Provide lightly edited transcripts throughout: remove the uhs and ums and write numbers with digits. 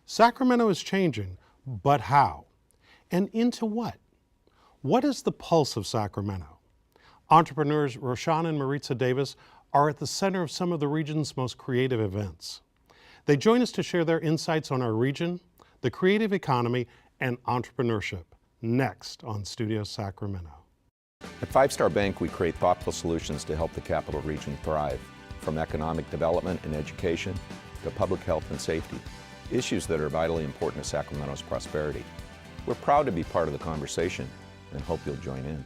Sacramento is changing, but how? And into what? What is the pulse of Sacramento? Entrepreneurs Roshaun and Maritza Davis are at the center of some of the region's most creative events. They join us to share their insights on our region, the creative economy, and entrepreneurship, next on Studio Sacramento. At Five Star Bank, we create thoughtful solutions to help the Capital Region thrive, from economic development and education to public health and safety, issues that are vitally important to Sacramento's prosperity. We're proud to be part of the conversation and hope you'll join in.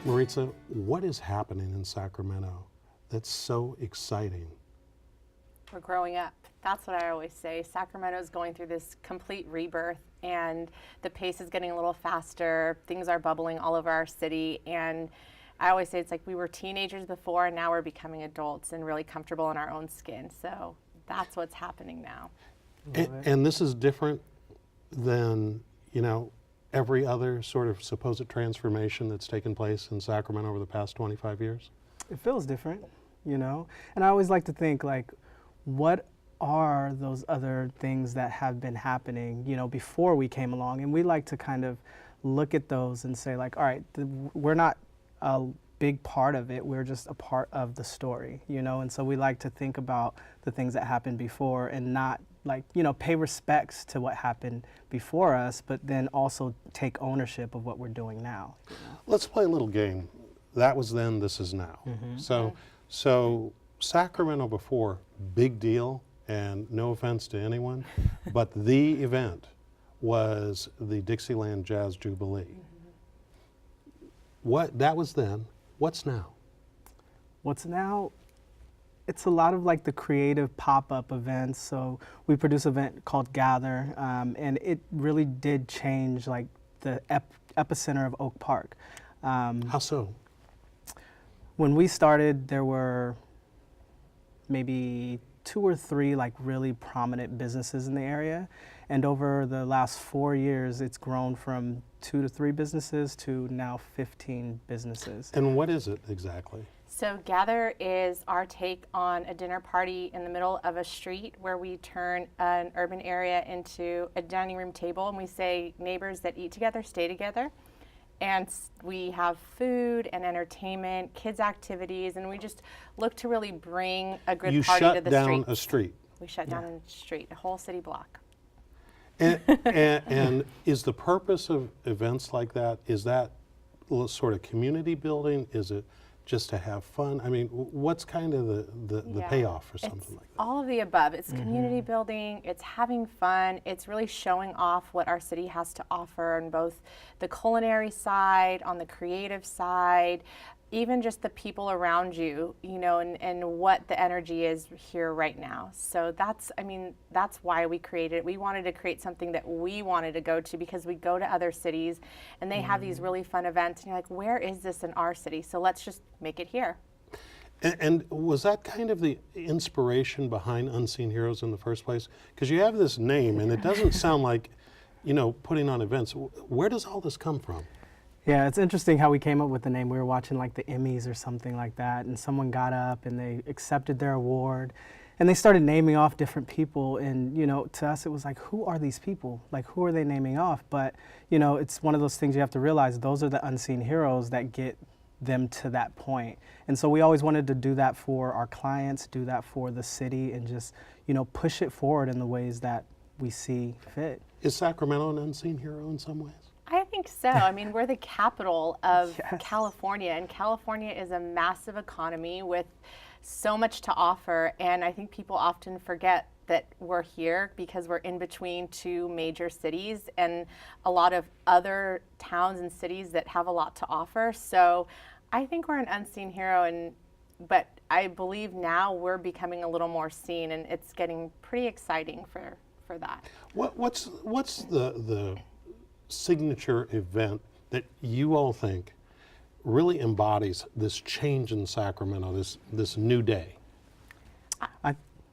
Maritza, what is happening in Sacramento that's so exciting? We're growing up. That's what I always say. Sacramento is going through this complete rebirth, and the pace is getting a little faster. Things are bubbling all over our city, and I always say it's like we were teenagers before, and now we're becoming adults and really comfortable in our own skin. So that's what's happening now. And this is different than, every other sort of supposed transformation that's taken place in Sacramento over the past 25 years? It feels different, And I always like to think, what are those other things that have been happening, before we came along? And we like to kind of look at those and say, all right, we're not a big part of it, we're just a part of the story, And so we like to think about the things that happened before and not pay respects to what happened before us, but then also take ownership of what we're doing now. Let's play a little game. That was then, this is now. Mm-hmm. So Sacramento before, big deal, and no offense to anyone, but the event was the Dixieland Jazz Jubilee. Mm-hmm. That was then. What's now? What's now? It's a lot of the creative pop-up events. So we produce an event called Gather, and it really did change the epicenter of Oak Park. How so? When we started, there were maybe 2 or 3 really prominent businesses in the area, and over the last 4 years, it's grown from 2 to 3 businesses to now 15 businesses. And what is it exactly? So Gather is our take on a dinner party in the middle of a street where we turn an urban area into a dining room table, and we say neighbors that eat together stay together. And we have food and entertainment, kids activities, and we just look to really bring a good party to the street. You shut down a street. We shut down a street, a whole city block. And is the purpose of events like that, is that sort of community building? Is it just to have fun? I mean, what's kind of the payoff for something like that? All of the above. It's community building, it's having fun, it's really showing off what our city has to offer on both the culinary side, on the creative side, even just the people around you, and what the energy is here right now. So that's why we created it. We wanted to create something that we wanted to go to, because we go to other cities and they have these really fun events, and you're like, where is this in our city? So let's just make it here. And was that kind of the inspiration behind Unseen Heroes in the first place? Because you have this name and it doesn't sound like, putting on events. Where does all this come from? Yeah, it's interesting how we came up with the name. We were watching the Emmys or something like that, and someone got up and they accepted their award, and they started naming off different people. And to us, it was who are these people? Who are they naming off? But it's one of those things you have to realize. Those are the unseen heroes that get them to that point. And so we always wanted to do that for our clients, do that for the city, and just push it forward in the ways that we see fit. Is Sacramento an unseen hero in some ways? I think so. I mean, we're the capital of California, and California is a massive economy with so much to offer, and I think people often forget that we're here because we're in between 2 major cities and a lot of other towns and cities that have a lot to offer. So I think we're an unseen hero, but I believe now we're becoming a little more seen, and it's getting pretty exciting for that. What's the signature event that you all think really embodies this change in Sacramento, this new day?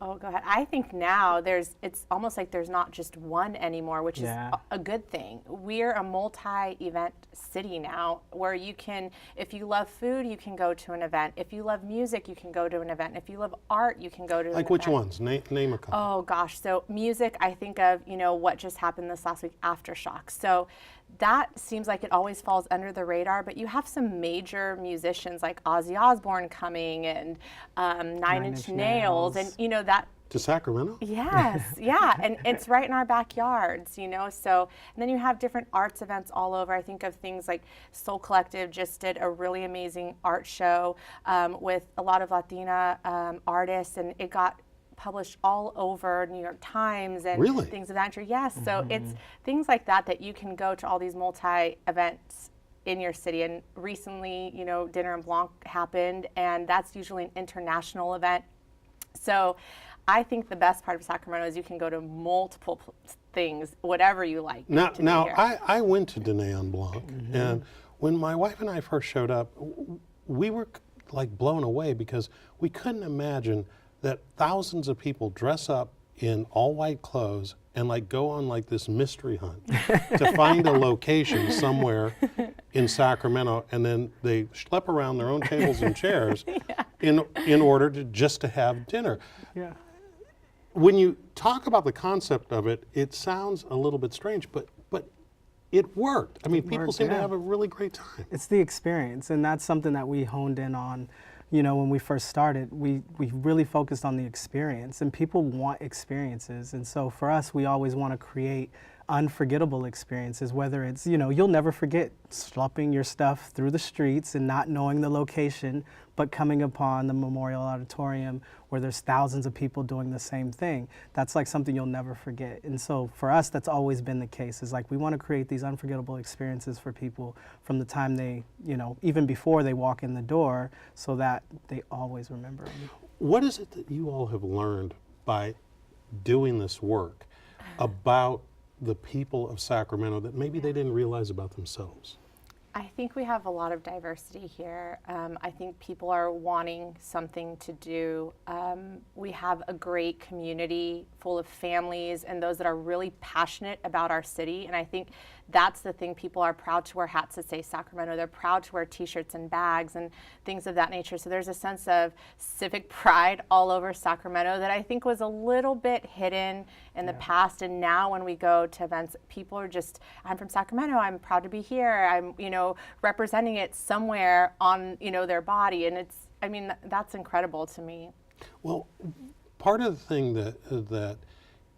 Oh, go ahead. I think now it's almost like there's not just one anymore, which is a good thing. We're a multi-event city now where you can, if you love food, you can go to an event. If you love music, you can go to an event. If you love art, you can go to an event. Like which ones? Name a couple. Oh gosh, so music, I think of, what just happened this last week, Aftershock. So that seems like it always falls under the radar, but you have some major musicians like Ozzy Osbourne coming and Nine Inch Nails, and that. To Sacramento? Yes, yeah, and it's right in our backyards, So, and then you have different arts events all over. I think of things like Soul Collective just did a really amazing art show with a lot of Latina artists, and it got published all over New York Times and things of that nature. Yes, so it's things like that you can go to all these multi-events in your city. And recently, Dinner and Blanc happened, and that's usually an international event. So I think the best part of Sacramento is you can go to multiple things, whatever you like. Now I went to Dinner and Blanc, and when my wife and I first showed up, we were like blown away because we couldn't imagine that thousands of people dress up in all white clothes and like go on like this mystery hunt to find a location somewhere in Sacramento, and then they schlep around their own tables and chairs in order to have dinner. Yeah. When you talk about the concept of it, it sounds a little bit strange, but it worked. I mean, people seem to have a really great time. It's the experience, and that's something that we honed in on. When we first started, we really focused on the experience, and people want experiences. And so for us, we always want to create unforgettable experiences, whether it's, you'll never forget schlepping your stuff through the streets and not knowing the location, but coming upon the Memorial Auditorium where there's thousands of people doing the same thing. That's like something you'll never forget. And so for us, that's always been the case, is like we want to create these unforgettable experiences for people from the time they, even before they walk in the door, so that they always remember them. What is it that you all have learned by doing this work about the people of Sacramento that maybe they didn't realize about themselves? I think we have a lot of diversity here. I think people are wanting something to do. We have a great community full of families and those that are really passionate about our city. And I think that's the thing. People are proud to wear hats that say Sacramento. They're proud to wear t-shirts and bags and things of that nature. So there's a sense of civic pride all over Sacramento that I think was a little bit hidden in the past. And now when we go to events, people are just, I'm from Sacramento, I'm proud to be here. I'm, representing it somewhere on, their body. And that's incredible to me. Well, part of the thing that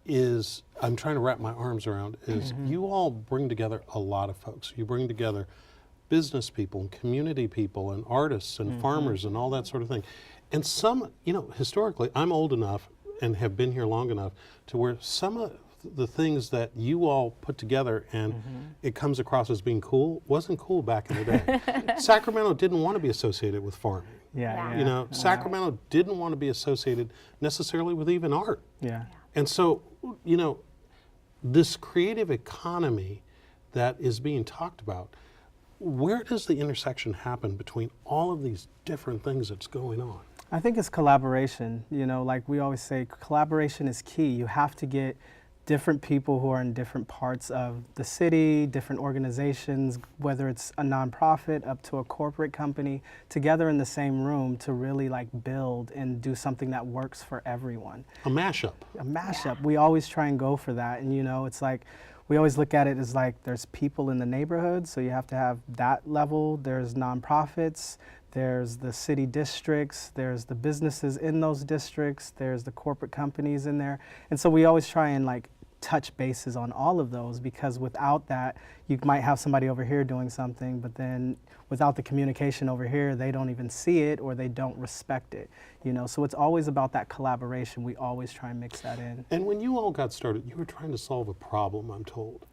is, I'm trying to wrap my arms around, is you all bring together a lot of folks. You bring together business people and community people and artists and farmers and all that sort of thing. And some, historically, I'm old enough and have been here long enough to where some of the things that you all put together and it comes across as being cool wasn't cool back in the day. Sacramento didn't want to be associated with farming. Sacramento didn't want to be associated necessarily with even art. Yeah. And so, this creative economy that is being talked about, where does the intersection happen between all of these different things that's going on? I think it's collaboration. Like we always say, collaboration is key. You have to get different people who are in different parts of the city, different organizations, whether it's a nonprofit up to a corporate company, together in the same room to really build and do something that works for everyone. A mashup. A mashup. Yeah. We always try and go for that. And it's like, we always look at it as there's people in the neighborhood, so you have to have that level. There's nonprofits, there's the city districts, there's the businesses in those districts, there's the corporate companies in there. And so we always try and touch bases on all of those, because without that, you might have somebody over here doing something, but then without the communication over here, they don't even see it or they don't respect it. So it's always about that collaboration. We always try and mix that in. And when you all got started, you were trying to solve a problem, I'm told.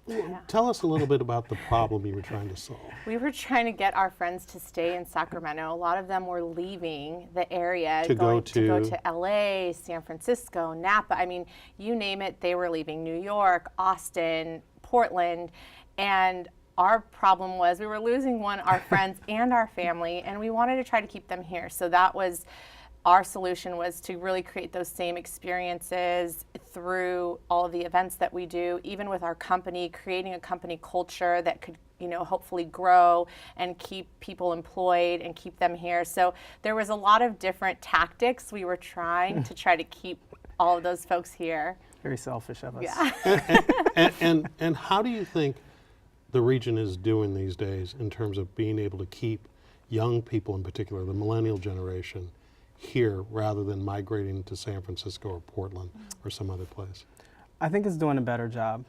Yeah. Tell us a little bit about the problem you were trying to solve. We were trying to get our friends to stay in Sacramento. A lot of them were leaving the area, to go to LA, San Francisco, Napa. You name it, they were leaving. New York, Austin, Portland. And our problem was we were losing our friends and our family, and we wanted to try to keep them here. So that was our solution was to really create those same experiences through all of the events that we do, even with our company, creating a company culture that could, hopefully grow and keep people employed and keep them here. So there was a lot of different tactics we were trying to try to keep all of those folks here. Very selfish of us. Yeah. And how do you think the region is doing these days in terms of being able to keep young people, in particular, the millennial generation, here rather than migrating to San Francisco or Portland or some other place? I think it's doing a better job.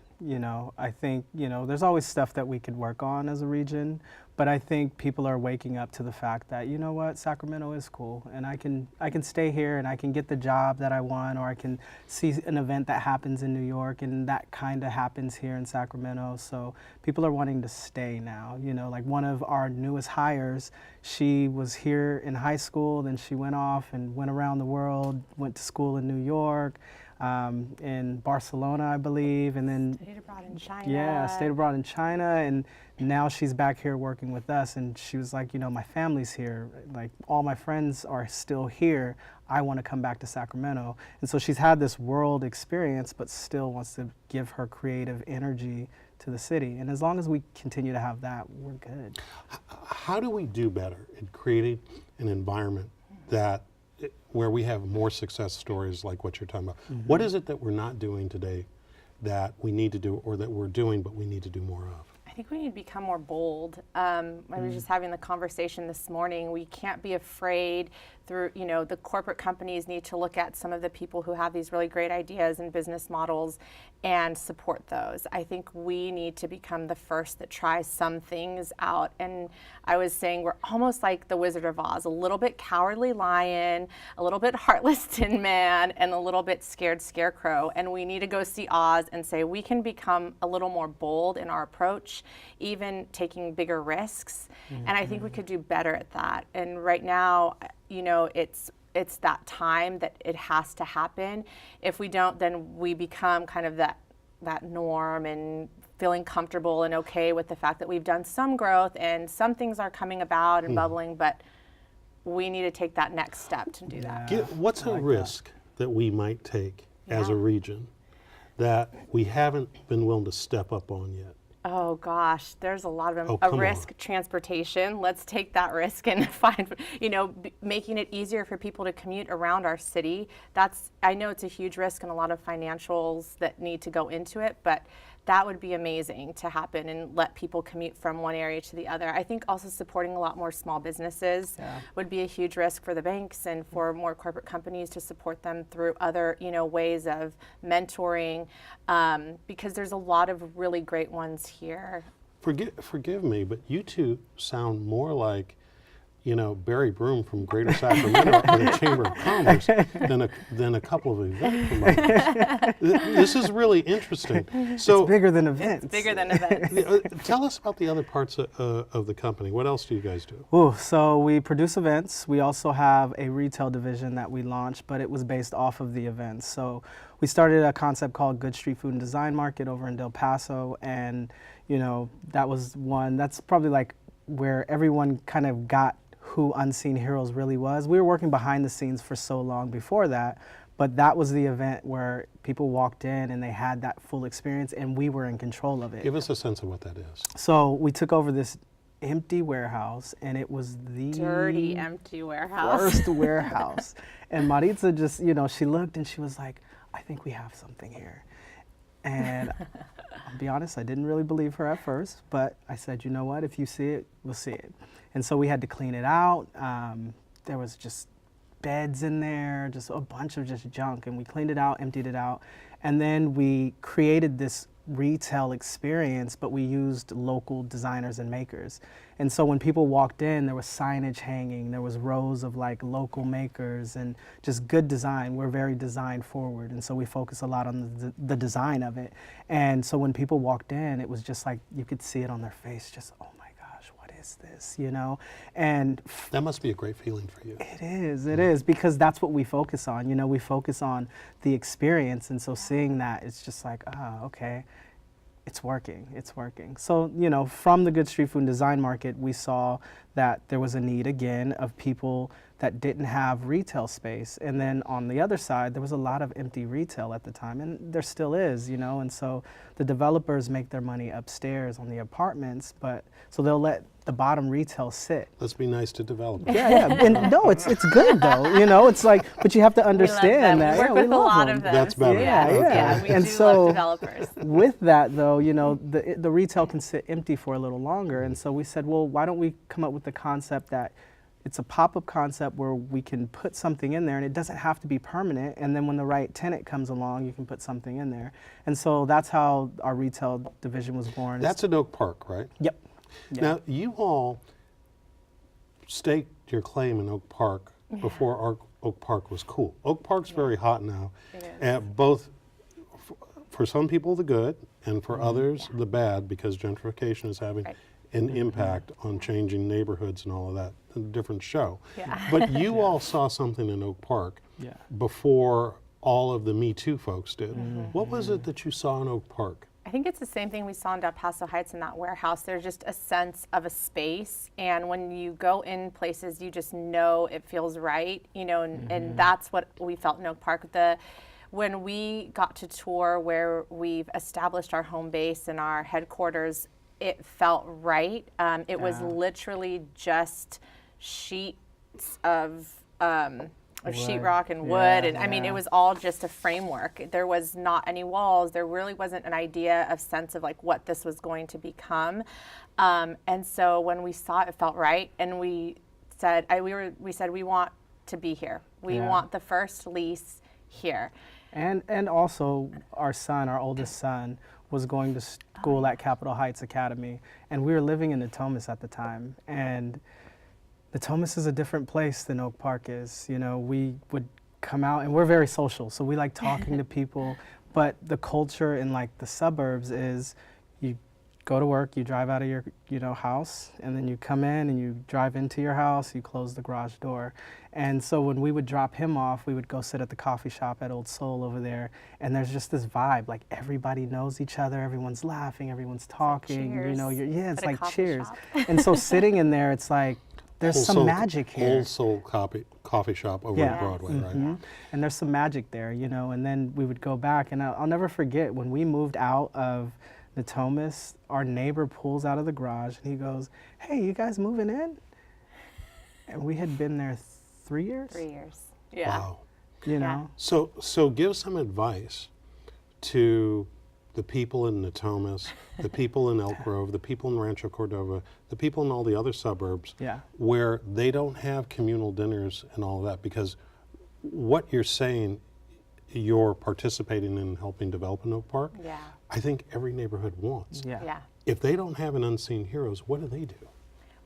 I think, there's always stuff that we could work on as a region, but I think people are waking up to the fact that, you know what, Sacramento is cool, and I can stay here and I can get the job that I want, or I can see an event that happens in New York and that kind of happens here in Sacramento. So people are wanting to stay now. Like one of our newest hires, she was here in high school, then she went off and went around the world, went to school in New York, in Barcelona, I believe, and then Stayed abroad in China. Yeah, stayed abroad in China, and now she's back here working with us. And she was like, my family's here, like all my friends are still here. I want to come back to Sacramento. And so she's had this world experience, but still wants to give her creative energy to the city. And as long as we continue to have that, we're good. How do we do better in creating an environment where we have more success stories like what you're talking about? Mm-hmm. What is it that we're not doing today that we need to do, or that we're doing but we need to do more of? I think we need to become more bold. I was just having the conversation this morning. We can't be afraid through, the corporate companies need to look at some of the people who have these really great ideas and business models and support those. I think we need to become the first that try some things out. And I was saying we're almost like the Wizard of Oz, a little bit cowardly lion, a little bit heartless tin man, and a little bit scared scarecrow. And we need to go see Oz and say we can become a little more bold in our approach, even taking bigger risks. Mm-hmm. And I think we could do better at that. And right now, it's that time that it has to happen. If we don't, then we become kind of that norm and feeling comfortable and okay with the fact that we've done some growth and some things are coming about and bubbling, but we need to take that next step to do that. What's a risk that we might take as a region that we haven't been willing to step up on yet? Oh gosh, there's a lot of them. Oh, risk, transportation. Let's take that risk and find, making it easier for people to commute around our city. I know it's a huge risk and a lot of financials that need to go into it, but that would be amazing to happen and let people commute from one area to the other. I think also supporting a lot more small businesses would be a huge risk for the banks and for more corporate companies to support them through other, ways of mentoring, because there's a lot of really great ones here. Forgive me, but you two sound more like, Barry Broom from Greater Sacramento and the Chamber of Commerce than a couple of event promoters. This is really interesting. So it's bigger than events. It's bigger than events. Tell us about the other parts of the company. What else do you guys do? So we produce events. We also have a retail division that we launched, but it was based off of the events. So we started a concept called Good Street Food and Design Market over in Del Paso, and that was one. That's probably like where everyone kind of got who Unseen Heroes really was. We were working behind the scenes for so long before that, but that was the event where people walked in and they had that full experience and we were in control of it. Give us a sense of what that is. So we took over this empty warehouse, and it was the dirty, empty warehouse. Worst warehouse. And Maritza just, she looked and she was like, I think we have something here. And I'll be honest, I didn't really believe her at first, but I said, you know what, if you see it, we'll see it. And so we had to clean it out. There was just beds in there, just a bunch of just junk, and we cleaned it out, emptied it out. And then we created this retail experience, but we used local designers and makers. And so when people walked in, there was signage hanging, there was rows of like local makers and just good design. We're very design forward, and so we focus a lot on the design of it. And so when people walked in, it was just like you could see it on their face, just, oh my gosh, what is this, And that must be a great feeling for you. It is, because that's what we focus on. We focus on the experience, and so seeing that, it's just like, okay, it's working. So, from the Good Street Food and Design Market, we saw that there was a need, again, of people that didn't have retail space. And then on the other side, there was a lot of empty retail at the time, and there still is, you know, and so the developers make their money upstairs on the apartments, but so they'll let the bottom retail sit. Let's be nice to developers. Yeah, and no, it's good though, you know, it's like, but you have to understand that. We work with a lot of them. That's better. Yeah, Okay. Yeah, we And do so- love developers. With that though, you know, the retail can sit empty for a little longer, and so we said, well, why don't we come up with the concept that it's a pop-up concept where we can put something in there and it doesn't have to be permanent, and then when the right tenant comes along, you can put something in there. And so that's how our retail division was born. That's in Oak Park, right? Yep. Yeah. Now, you all staked your claim in Oak Park before Oak Park was cool. Oak Park's very hot now, It is. both for some people the good and for others the bad, because gentrification is having Right. an impact on changing neighborhoods and all of that. A different show. Yeah. But you all saw something in Oak Park Yeah. before all of the Me Too folks did. Mm-hmm. What was it that you saw in Oak Park? I think it's the same thing we saw in Del Paso Heights in that warehouse. There's just a sense of a space, and when you go in places, you just know it feels right, you know, and that's what we felt in Oak Park. When we got to tour where we've established our home base and our headquarters, it felt right. It was literally just sheets of sheetrock and wood, and I mean, it was all just a framework. There was not any walls. There really wasn't an idea of sense of like what this was going to become. And so when we saw it, it felt right, and we said, we said we want to be here. We want the first lease here. And also our son, our oldest son, was going to school at Capitol Heights Academy, and we were living in Natomas at the time. And Natomas is a different place than Oak Park is. You know, we would come out, and we're very social, so we like talking to people. But the culture in like the suburbs is, you go to work, you drive out of your house, and then you come in and you drive into your house, you close the garage door. And so when we would drop him off, we would go sit at the coffee shop at Old Soul over there, and there's just this vibe, like everybody knows each other, everyone's laughing, everyone's talking, you know, it's at a like coffee cheers. shop. And so sitting in there, it's like, there's Old some Soul- magic here. Old Soul coffee shop over on Broadway, right? And there's some magic there, you know, and then we would go back, and I'll never forget when we moved out of Natomas, our neighbor pulls out of the garage and he goes, "Hey, you guys moving in?" And we had been there 3 years. 3 years. Yeah. Wow. You know? So give some advice to the people in Natomas, the people in Elk Grove, the people in Rancho Cordova, the people in all the other suburbs Yeah. where they don't have communal dinners and all of that, because what you're saying, you're participating in helping develop in Oak Park, Yeah. I think every neighborhood wants. Yeah. Yeah. If they don't have an unseen heroes, what do they do?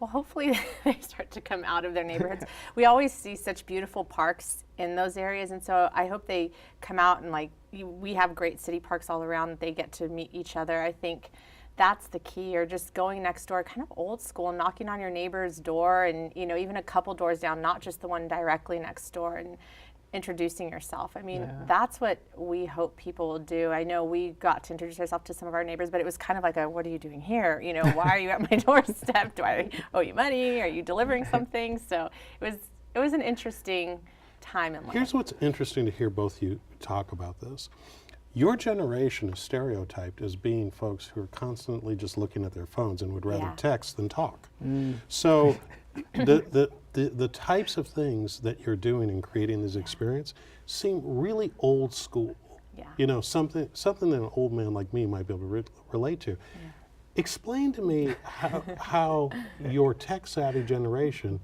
Well, hopefully they start to come out of their neighborhoods. We always see such beautiful parks in those areas, and so I hope they come out and we have great city parks all around. They get to meet each other. I think that's the key, or just going next door, kind of old school, knocking on your neighbor's door, and even a couple doors down, not just the one directly next door, and introducing yourself. I mean, that's what we hope people will do. I know we got to introduce ourselves to some of our neighbors, but it was kind of like what are you doing here? Why are you at my doorstep? Do I owe you money? Are you delivering something? So it was an interesting time in life. Here's what's interesting to hear both you talk about this. Your generation is stereotyped as being folks who are constantly just looking at their phones and would rather text than talk. So the types of things that you're doing in creating this experience seem really old school. Yeah. Something that an old man like me might be able to relate to. Yeah. Explain to me how your tech-savvy generation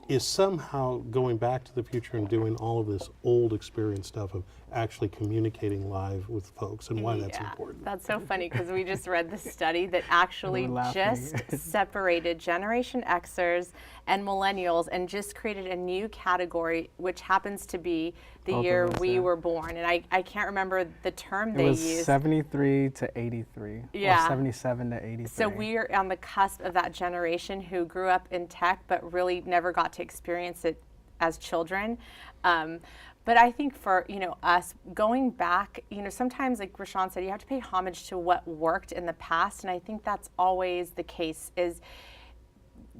is somehow going back to the future and doing all of this old experience stuff of actually communicating live with folks, and why that's important. That's so funny, because we just read this study that actually just separated Generation Xers and Millennials and just created a new category, which happens to be the Both year of us, we were born. And I can't remember the term It they was used. 73 to 83. Yeah. Or 77 to 83. So we are on the cusp of that generation who grew up in tech but really never got to experience it as children. But I think for us going back, sometimes like Roshaun said, you have to pay homage to what worked in the past, and I think that's always the case. Is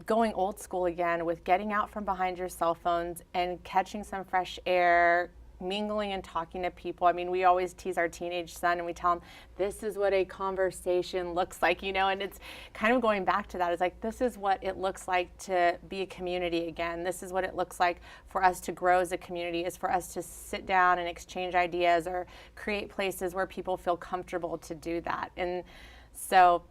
going old school again with getting out from behind your cell phones and catching some fresh air, mingling and talking to people. I mean, we always tease our teenage son and we tell him, this is what a conversation looks like, you know, and it's kind of going back to that. It's like, this is what it looks like to be a community again. This is what it looks like for us to grow as a community, is for us to sit down and exchange ideas or create places where people feel comfortable to do that. And so,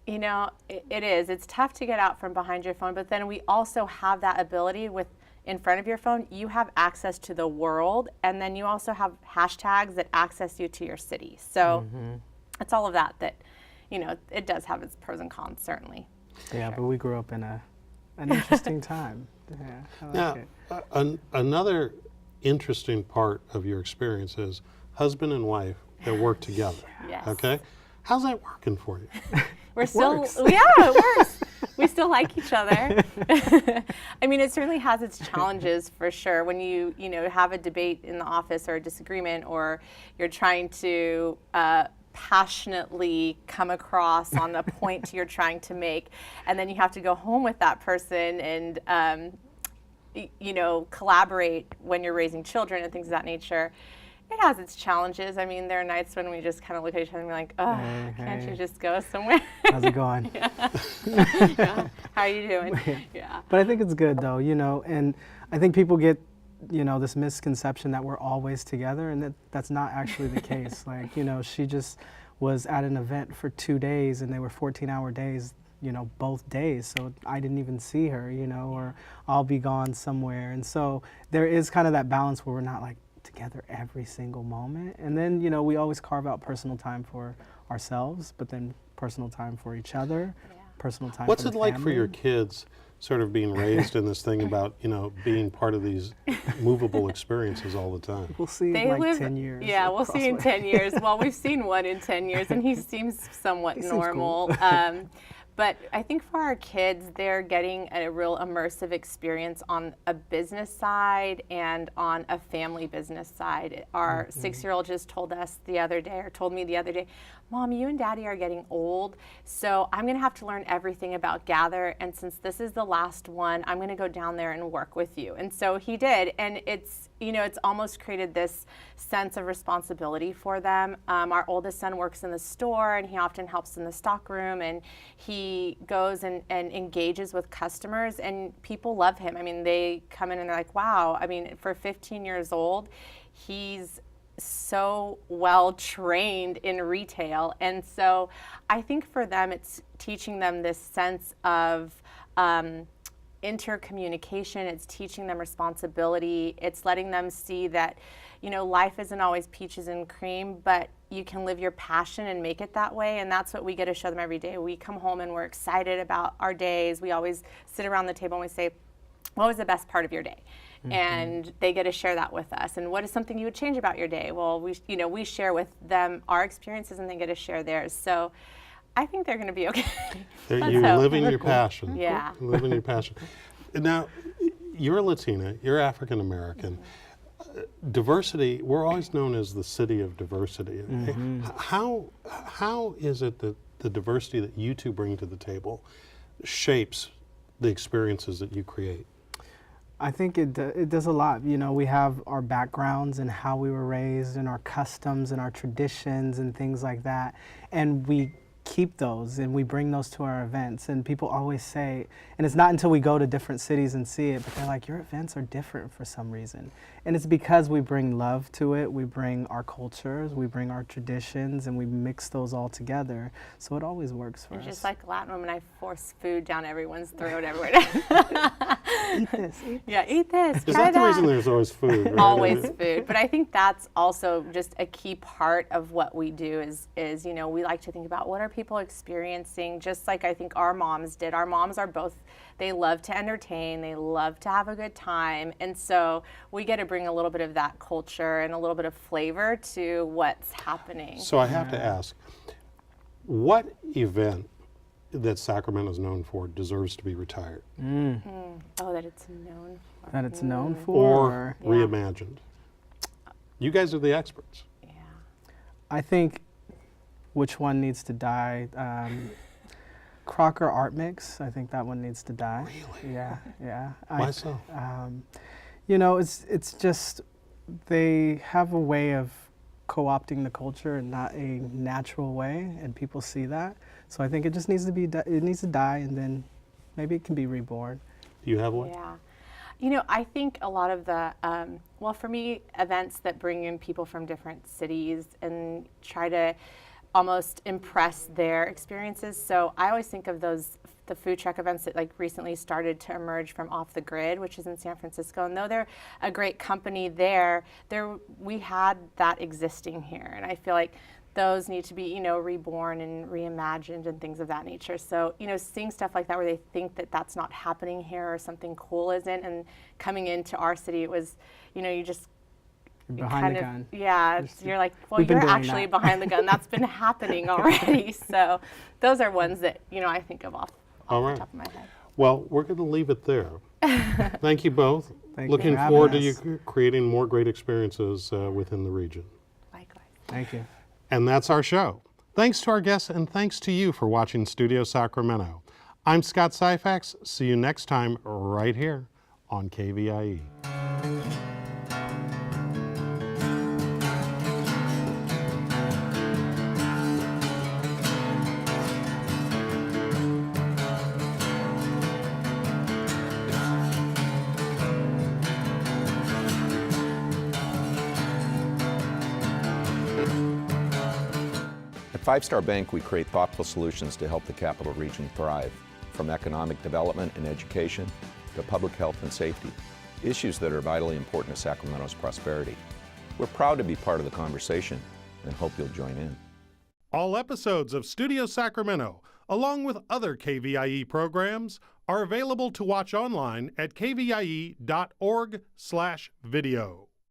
you know, it's tough to get out from behind your phone, but then we also have that ability with in front of your phone, you have access to the world, and then you also have hashtags that access you to your city. So it's all of that, you know, it does have its pros and cons, certainly. Yeah, but we grew up in an interesting time. Yeah, I like it. Another interesting part of your experience is husband and wife that work together. Yes. Okay? How's that working for you? We're still, works. yeah, it works. We still like each other. I mean, it certainly has its challenges for sure. When you know, have a debate in the office or a disagreement, or you're trying to passionately come across on the point you're trying to make, and then you have to go home with that person and, you know, collaborate when you're raising children and things of that nature. It has its challenges. I mean, there are nights when we just kind of look at each other and be like, oh, can't you just go somewhere? How's it going? Yeah. How are you doing? Yeah. But I think it's good though, you know, and I think people get, you know, this misconception that we're always together, and that's not actually the case. Like, you know, she just was at an event for 2 days and they were 14-hour days, you know, both days. So I didn't even see her, you know, or I'll be gone somewhere. And so there is kind of that balance where we're not like together every single moment. And then, you know, we always carve out personal time for ourselves, but then personal time for each other, personal time What's for it the like family. for your kids sort of being raised in this thing about, you know, being part of these movable experiences all the time? We'll see They in like live, 10 years. yeah, we'll see in Crossway. 10 years. Well, we've seen one in 10 years, and he seems somewhat He seems normal. cool. But I think for our kids, they're getting a real immersive experience on a business side and on a family business side. Our 6-year-old just told me the other day, Mom, you and Daddy are getting old, so I'm going to have to learn everything about Gather, and since this is the last one, I'm going to go down there and work with you. And so he did, and it's, you know, it's almost created this sense of responsibility for them. Our oldest son works in the store, and he often helps in the stock room, and he goes and engages with customers, and people love him. I mean, they come in and they're like, wow, I mean, for 15 years old, he's so well trained in retail. And so I think for them, it's teaching them this sense of intercommunication. It's teaching them responsibility. It's letting them see that, you know, life isn't always peaches and cream, but you can live your passion and make it that way. And that's what we get to show them every day. We come home and we're excited about our days. We always sit around the table and we say, what was the best part of your day? And they get to share that with us. And what is something you would change about your day? Well, we share with them our experiences, and they get to share theirs. So I think they're going to be okay. You're Let's hope. living your passion. Yeah. Living your passion. Now, you're Latina, you're African American. Diversity, we're always known as the city of diversity. How is it that the diversity that you two bring to the table shapes the experiences that you create? I think it does a lot. You know, we have our backgrounds and how we were raised and our customs and our traditions and things like that. And we keep those and we bring those to our events. And people always say, and it's not until we go to different cities and see it, but they're like, your events are different for some reason. And it's because we bring love to it. We bring our cultures, we bring our traditions, and we mix those all together. So it always works for us. Just like Latin women, I force food down everyone's throat everywhere. Eat this, eat Yeah, eat this. Is Try that the reason there's always food? Right? Always food. But I think that's also just a key part of what we do is, you know, we like to think about what are people experiencing, just like I think our moms did. Our moms are both, they love to entertain, they love to have a good time. And so we get to bring a little bit of that culture and a little bit of flavor to what's happening. So I have to ask, what event that Sacramento is known for deserves to be retired Oh, that it's known for. That it's known for. or Yeah. reimagined? You guys are the experts. Yeah. I think which one needs to die. Crocker Art Mix. I think that one needs to die. Really? Yeah, yeah. Why so? You know, it's just they have a way of co-opting the culture in not a natural way, and people see that. So I think it just needs to be it needs to die, and then maybe it can be reborn. Do you have one? Yeah. You know, I think a lot of the, well, for me, events that bring in people from different cities and try to almost impress their experiences. So I always think of the food truck events that like recently started to emerge from Off the Grid, which is in San Francisco. And though they're a great company there, we had that existing here. And I feel like those need to be, you know, reborn and reimagined and things of that nature. So, you know, seeing stuff like that where they think that that's not happening here or something cool isn't, and coming into our city, it was, you know, you just Behind the gun. Yeah, you're like, well, you're actually behind the gun. That's been happening already. So those are ones that, you know, I think of off the top of my head. Well, we're going to leave it there. Thank you both. Looking for forward to having us. you creating more great experiences within the region. Likewise. Thank you. And that's our show. Thanks to our guests and thanks to you for watching Studio Sacramento. I'm Scott Syphax. See you next time right here on KVIE. At Five Star Bank, we create thoughtful solutions to help the Capital Region thrive, from economic development and education to public health and safety, issues that are vitally important to Sacramento's prosperity. We're proud to be part of the conversation and hope you'll join in. All episodes of Studio Sacramento, along with other KVIE programs, are available to watch online at kvie.org/video.